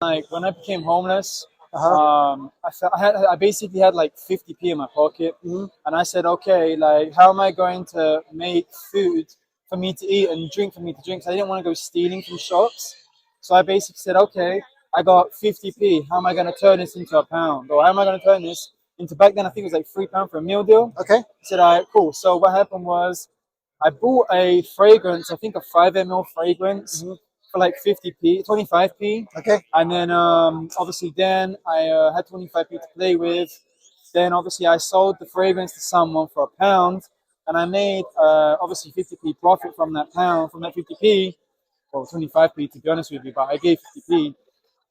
like when I became homeless, Uh-huh. I basically had like 50p in my pocket, Hmm. and I said, okay, like how am I going to make food for me to eat and drink for me to drink? So I didn't want to go stealing from shops. So I basically said, okay, I got 50p. How am I going to turn this into a pound? Or how am I going to turn this into, back then I think it was like £3 for a meal deal. Okay. I said, all right, cool. So what happened was I bought a fragrance, I think a 5 ml fragrance Hmm. for like 50p, 25p. Okay. And then obviously then I had 25p to play with. Then obviously I sold the fragrance to someone for a pound, and I made obviously 50p profit from that pound, from that 50p, or 25p to be honest with you, but I gave 50p.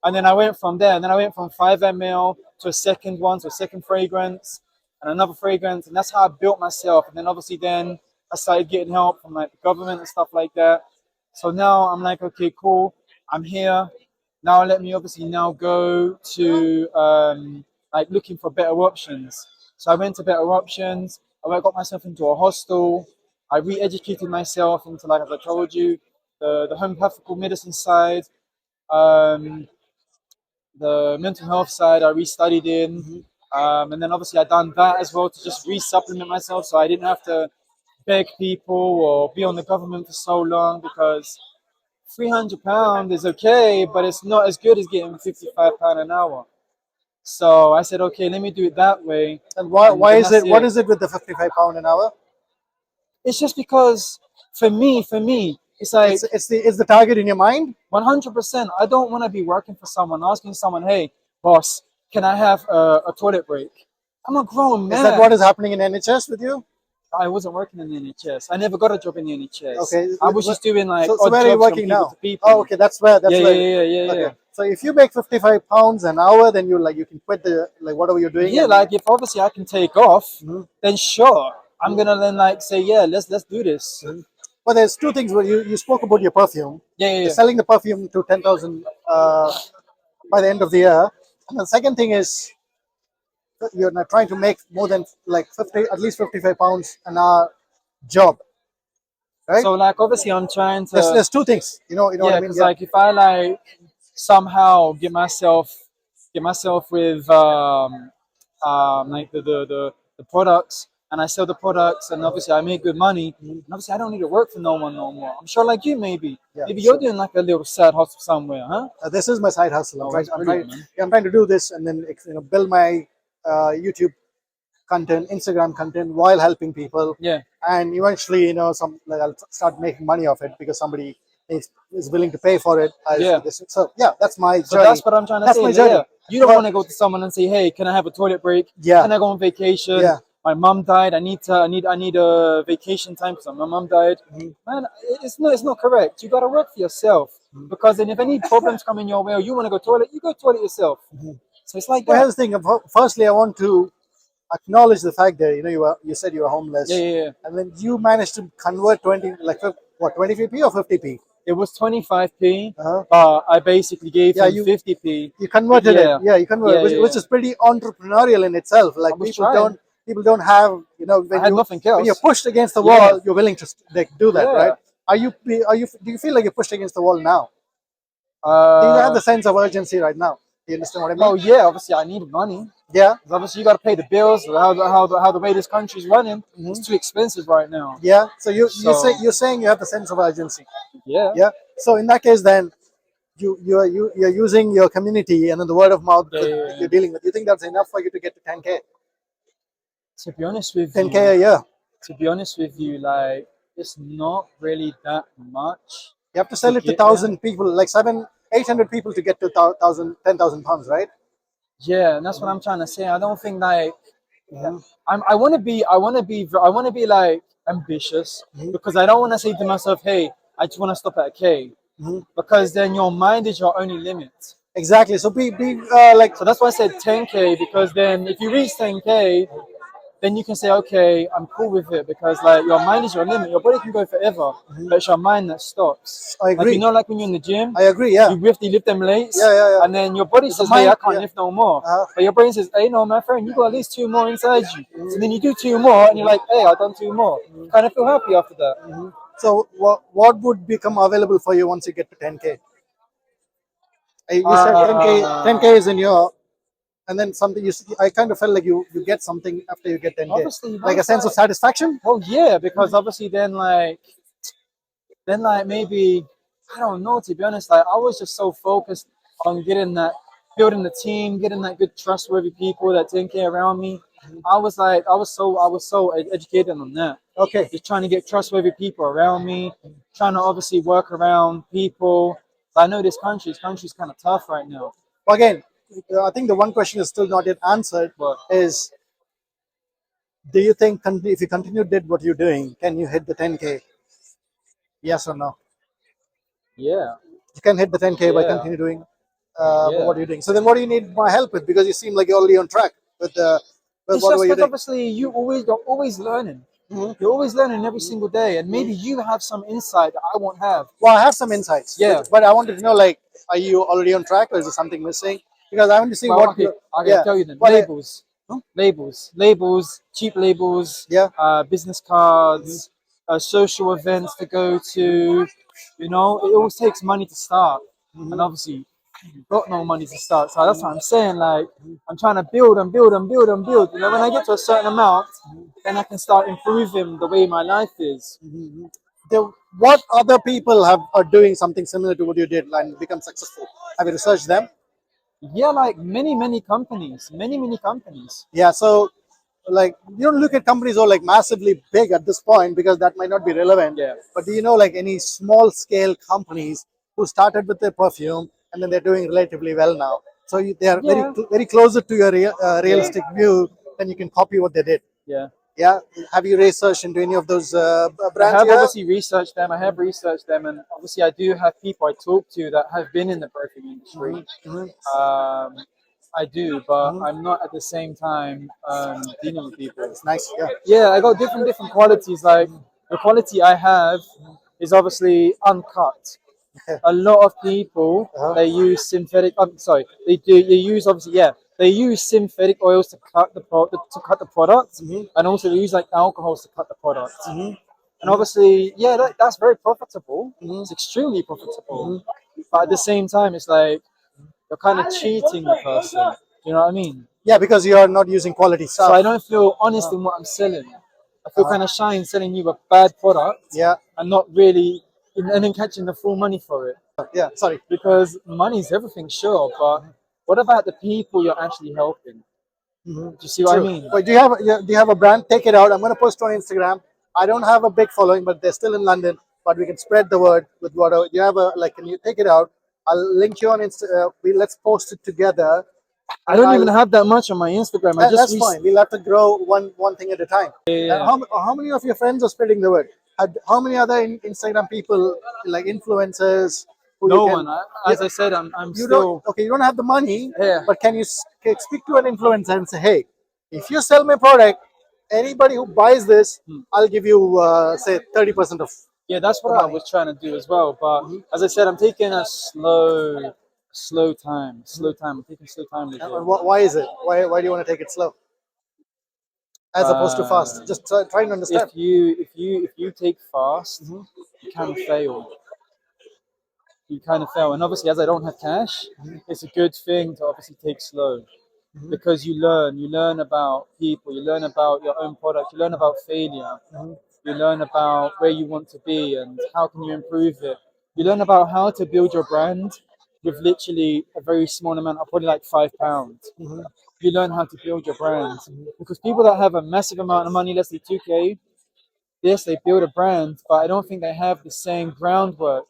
And then I went from there, and then I went from 5 ml to a second one, to a second fragrance, and another fragrance, and that's how I built myself. And then obviously then I started getting help from like the government and stuff like that. So now I'm like, okay, cool, I'm here. Now let me obviously now go to like looking for better options. So I went to better options. I got myself into a hostel. I re-educated myself into, like as I told you, the homeopathical medicine side. Um, the mental health side I restudied in, Hmm. and then obviously I done that as well to just re-supplement myself, so I didn't have to beg people or be on the government for so long, because £300 is okay, but it's not as good as getting £55 an hour. So I said, okay, let me do it that way, And why and why then is that's it? What it. is it with the 55 pound an hour? It's just because for me, it's like It's the target in your mind. 100%. I don't want to be working for someone, asking someone, hey, boss, can I have a toilet break? I'm a grown Is that what man. is happening in NHS with you? I wasn't working in the NHS. I never got a job in the NHS. Okay. I was just doing like So odd where are you jobs from working people now? to Oh, people. okay. That's where. Yeah, That's yeah, where. yeah, yeah, Okay. yeah. So if you make 55 pounds an hour, then you can quit the like whatever you're doing Yeah, and. like if obviously I can take off, Mhm. then sure. I'm gonna then like say, yeah, let's do this. Mhm. Well, there's two things. Where you spoke about your perfume. Yeah, yeah, You're yeah. selling the perfume to 10,000 by the end of the year. And the second thing is you're not trying to make more than like 50, at least 55 pounds an hour job, right? So like obviously I'm trying There's to, there's two things. You know what I yeah, mean? because Yeah. like if I like somehow get myself with like the products, and I sell the products, and obviously I make good money, Mhm. and obviously I don't need to work for no one no more. I'm sure like you, maybe Yeah. maybe you're So doing like a little side hustle somewhere, huh? this is my side hustle. I'm Oh, trying. that's I'm trying. brilliant, man. Yeah, I'm trying to do this and then build my YouTube content, Instagram content while helping people, Yeah, and eventually, some like I'll start making money off it because somebody is willing to pay for it. yeah. So yeah, that's my So journey. that's what I'm trying to That's say. my Yeah, journey. you don't Well, want to go to someone and say, "Hey, can I have a toilet break? yeah, Can I go on vacation? yeah. My mom died. I need a vacation time because my mom died." Mhm. Man, it's not correct. You gotta work for yourself, Mhm. because then if any problems come in your way or you want to go toilet, you go toilet yourself. Mhm. So it's like Well, that. here's the thing. Firstly, I want to acknowledge the fact that you said you were Yeah, homeless, yeah, yeah. and then you managed to convert 20 like what 25p or 50p. It was 25p. Uh-huh. I basically gave Yeah, him you 50p. you converted it. Yeah, Yeah, you converted, yeah, which, yeah, which yeah. is pretty entrepreneurial in itself. I Like was people trying. don't have I when had you nothing when you're else. pushed against the Yeah, wall, you're willing to like do that, right? yeah. Are you do you feel like you're pushed against the wall now? Do you have Uh, the sense of urgency right now? Do you understand what I mean? well, yeah. Obviously, I need money. Yeah. 'Cause obviously, you got to pay the bills. How the way this country's running, Hmm. it's too expensive right now. Yeah. So So you're saying you have the sense of urgency. yeah, Yeah. So in that case, then you're using your community and then the word of mouth yeah, that yeah, yeah. you're dealing with. You think that's enough for you to get to 10k, To be honest with 10k you, a year? like it's not really that much You have to to sell it to get there. 1,000 people, like 800 people to get to 10,000 pounds, right? Yeah, and that's what I'm trying to say. I don't think like Hmm. I want to be. I want to be like ambitious, Hmm. because I don't want to say to myself, "Hey, I just want to stop at K," Hmm. because then your mind is your only limit. Exactly. So be like, So that's why I said 10K, because then if you reach 10K, then you can say, okay, I'm cool with it, because like your mind is your limit. Your body can go forever, mhm. but it's your mind that stops. I Like agree. like when you're in the gym, I agree. Yeah. you lift them weights, Yeah. Yeah. Yeah. and then your body It's the says, hey, mind. I can't Yeah. lift no more. Uh, But your brain says, hey, no, my friend, you got at least two more inside you. So mhm. then you do two more, and you're like, hey, I've done two more. You kind of feel happy after that. So what would become available for you once you get to 10k? You said 10k, 10k is in your, and then something I kind of felt like you get something after you get 10k, Obviously, like a once sense of satisfaction. well, yeah, because obviously then like maybe I don't know, to be honest, like I was just so focused on getting that building the team, getting that good trustworthy people that didn't care around me. I was so educated on that. Okay. Just trying to get trustworthy people around me, trying to obviously work around people. I know this country's kind of tough right now. Again, I think the one question is still not yet answered. But Is, do you think if you continue did what you're doing, can you hit the 10k? Yes or no? yeah, You can hit the 10k by yeah, continue doing yeah. what you're doing. So then, what do you need my help with? Because you seem like you're already on track with It's whatever just you're that doing. obviously you're always learning. Mhm. You're always learning every single day, and maybe you have some insight that I won't have. Well, I have some insights, Yeah. but I wanted to know, like, are you already on track, or is there something missing? Because I want to see Well, what okay, you. I can Yeah. tell you then. Well, Labels, labels, cheap labels, yeah. business cards, social events to go to. You know, it always takes money to start, and obviously, you've got no money to start. So that's what I'm saying. Like, I'm trying to build and build and build and build. You know, when I get to a certain amount, then I can start improving the way my life is. What other people are doing something similar to what you did and become successful? Have you researched them? Yeah, like many companies, many companies. Yeah. So, like, you don't look at companies who are like massively big at this point because that might not be relevant. Yeah. But do you know like any small scale companies who started with their perfume and then they're doing relatively well now? So they are Yeah, very closer to your yeah, realistic view, then you can copy what they did. yeah. Yeah. Have you researched into any of those I brands have you have? obviously researched them. I have researched them, and obviously I do have people I talk to that have been in the perfume industry. Mhm. I do, but Mhm. I'm not at the same time dealing with people. It's nice. Yeah. Yeah, I got different qualities. Like the quality I have is obviously uncut. Okay. A lot of people Uh-huh. they use synthetic. I'm sorry, they use obviously they use synthetic oils to cut the product, Mhm. and also they use like alcohols to cut the product. Mhm. And obviously, yeah, that's very profitable. Mhm. It's extremely profitable. But at the same time, it's like you're kind of cheating the person. Do you know what I mean? Yeah, because you are not using quality So stuff. I don't feel honest in what I'm selling. I feel kind of shy in selling you a bad product Yeah. and not really, and then catching the full money for it. Yeah. Sorry. Because money's everything, sure, but what about the people you're actually helping? Do you see what I True. mean? But do you have a brand? Take it out. I'm going to post on Instagram. I don't have a big following, but they're still in London. But we can spread the word with whatever you have. Can you take it out? I'll link you on Insta. Let's post it together. I And don't even have that much on my Instagram. that's fine. We'll have to grow one thing at a time. Yeah. How many of your friends are spreading the word? How many other Instagram people, like influencers, who you No can? one. As I said, I'm You don't. still. Okay, you don't have the money, Yeah. but can you speak to an influencer and say, hey, if you sell my product, anybody who buys this, I'll give you say 30% of Yeah, that's the what I money. was trying to do as well. But as I said, I'm taking a slow time. Slow time. I'm taking slow time with And it. why is it? Why do you want to take it slow as opposed to fast? Um, Just trying to understand. if you take fast, you kind of fail. You kind of fail. And obviously, as I don't have cash, it's a good thing to obviously take slow because you learn about people, you learn about your own product, you learn about failure, you learn about where you want to be and how can you improve it. You learn about how to build your brand with literally a very small amount, probably like £5. You learn how to build your brand because people that have a massive amount of money, let's say 2k, yes, they build a brand, but I don't think they have the same groundwork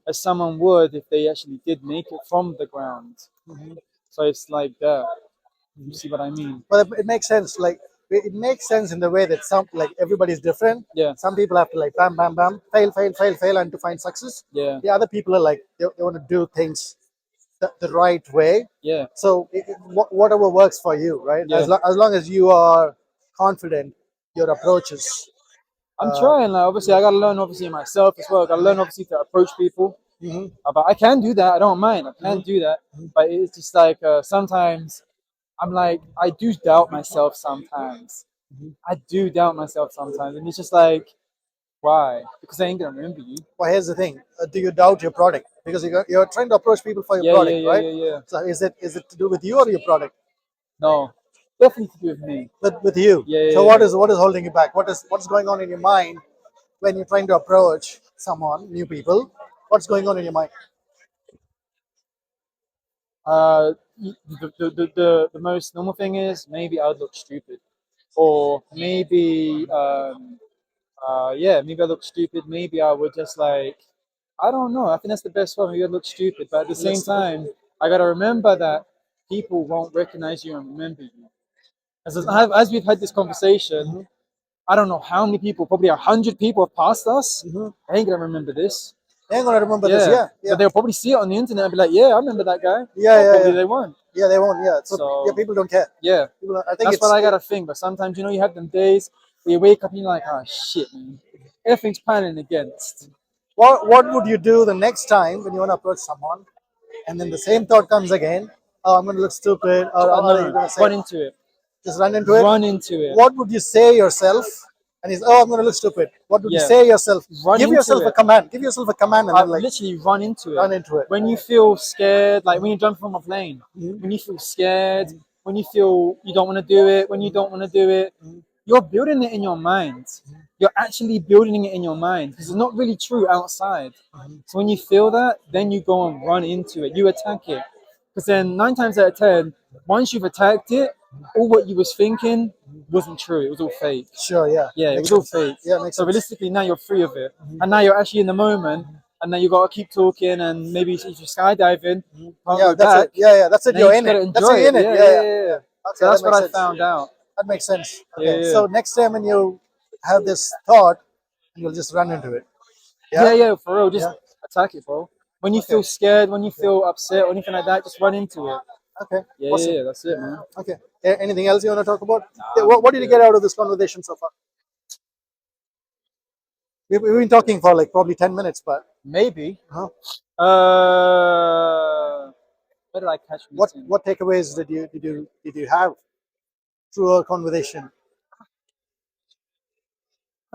as someone would if they actually did make it from the ground. So it's like that. You see what I mean? But it makes sense. Like it makes sense in the way that some like everybody's different. Yeah, Some people have to like bam, bam, bam, fail, and to find success. yeah, The other people are like they want to do things the right way. yeah, So whatever works for you, right? yeah. As long as you are confident, your approach is. I'm trying. Like, obviously, I gotta learn obviously myself as well. I gotta learn obviously to approach people. Mhm. But I can do that. I don't mind. I can do that. But it's just like sometimes I'm like I do doubt myself sometimes. I do doubt myself sometimes, and it's just like Why? Because they ain't gonna remember you. Well, here's the thing: do you doubt your product? Because you're trying to approach people for your Yeah, product, yeah, right? yeah, yeah, yeah. So is it to do with you or your product? No, definitely to do with me. With you. Yeah, So yeah, yeah. what is holding you back? What's going on in your mind when you're trying to approach someone, new people? What's going on in your mind? The most normal thing is maybe I would look stupid, or maybe yeah, maybe I look stupid. Maybe I would just like, I don't know. I think that's the best one. Maybe I look stupid, but at the same time, I gotta remember that people won't recognize you and remember you. As we've had this conversation, I don't know how many people, probably 100 people have passed us. Mm-hmm. I ain't gonna remember this. They ain't gonna remember this. Yeah, Yeah, yeah, but they'll probably see it on the internet and be like, "Yeah, I remember that guy." yeah, Or yeah, probably yeah. they won't. Yeah, they won't. Yeah. So So yeah, people don't care. yeah, People, I think that's it's what I gotta think. But sometimes, you have them days where you wake up and you're like, "Oh shit, man, everything's planning against." what would you do the next time when you want to approach someone, and then the same thought comes again? Oh, I'm gonna look stupid, or what are you No, gonna say? run into it. Just run into it. Run into it. What would you say yourself? And he's, oh, I'm gonna look stupid. What would you Yeah, say yourself? run Give into yourself a it. command. Give yourself a command, and I then like literally run into it. run into it. When you feel scared, like when you jump from a plane, Mhm. when you feel scared, when you feel you don't want to do it, when you don't want to do it, you're building it in your mind. You're actually building it in your mind because it's not really true outside. So when you feel that, then you go and run into it. You attack it. Because then 9 times out of 10, once you've attacked it, all what you was thinking wasn't true. It was all fake. Sure, yeah. Yeah, it Makes was all sense. fake. Yeah, makes So sense. realistically, now you're free of it, and now you're actually in the moment, and then you gotta keep talking, and maybe if you're skydiving, can't Yeah, go that's back. it. Yeah, yeah, that's it. Then You're you just in it. gotta That's enjoy it. You're in it. it. Yeah, Yeah, yeah, yeah. yeah, yeah. Okay, So that that's what makes I sense. found out. That makes sense. Yeah, Okay, yeah, so next time when you have this thought, you'll just run into it. yeah, Yeah, yeah. For real, just yeah. attack it, bro. When you Okay, feel scared, when you feel upset, or anything like that, just run into it. okay. Yeah, yeah, Awesome. yeah. That's it, man. Okay. Anything else you want to talk about? Yeah, Nah, what did you get out of this conversation so far? We've been talking for like probably 10 minutes, but maybe. huh? Where did I catch What meeting? what takeaways did you have through our conversation?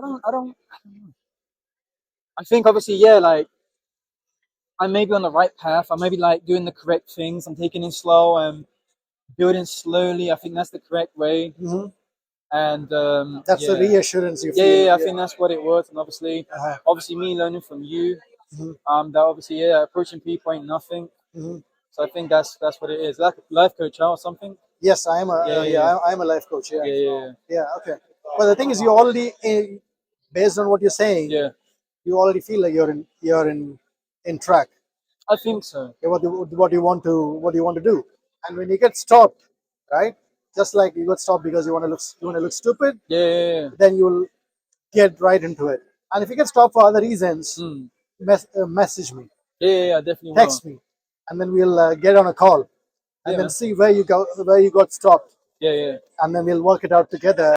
I don't. I think obviously, yeah, like I may be on the right path. I may be like doing the correct things. I'm taking it slow and building slowly. I think that's the correct way. Hmm. And That's the yeah, reassurance you yeah, yeah, feel. yeah. I Yeah. think that's what it was. And obviously, Uh-huh. obviously, me learning from you. Hmm. That obviously, yeah, approaching people ain't nothing. Hmm. So I think that's what it is. Like a life coach or something. Yes, I am a Yeah, yeah, yeah, I'm a life coach. Yeah, yeah, yeah, yeah. Okay. But the thing is, you already based on what you're saying, yeah, yeah. you already feel like you're in track. I think so. Okay, what you want to do, and when you get stopped, right? Just like you got stopped because you want to look stupid, Yeah, yeah, yeah. then you'll get right into it. And if you get stopped for other reasons, Mm. message me, Yeah, yeah, yeah, I definitely will. text me, and then we'll get on a call Yeah, and then man. see where you got stopped, Yeah, yeah. and then we'll work it out together.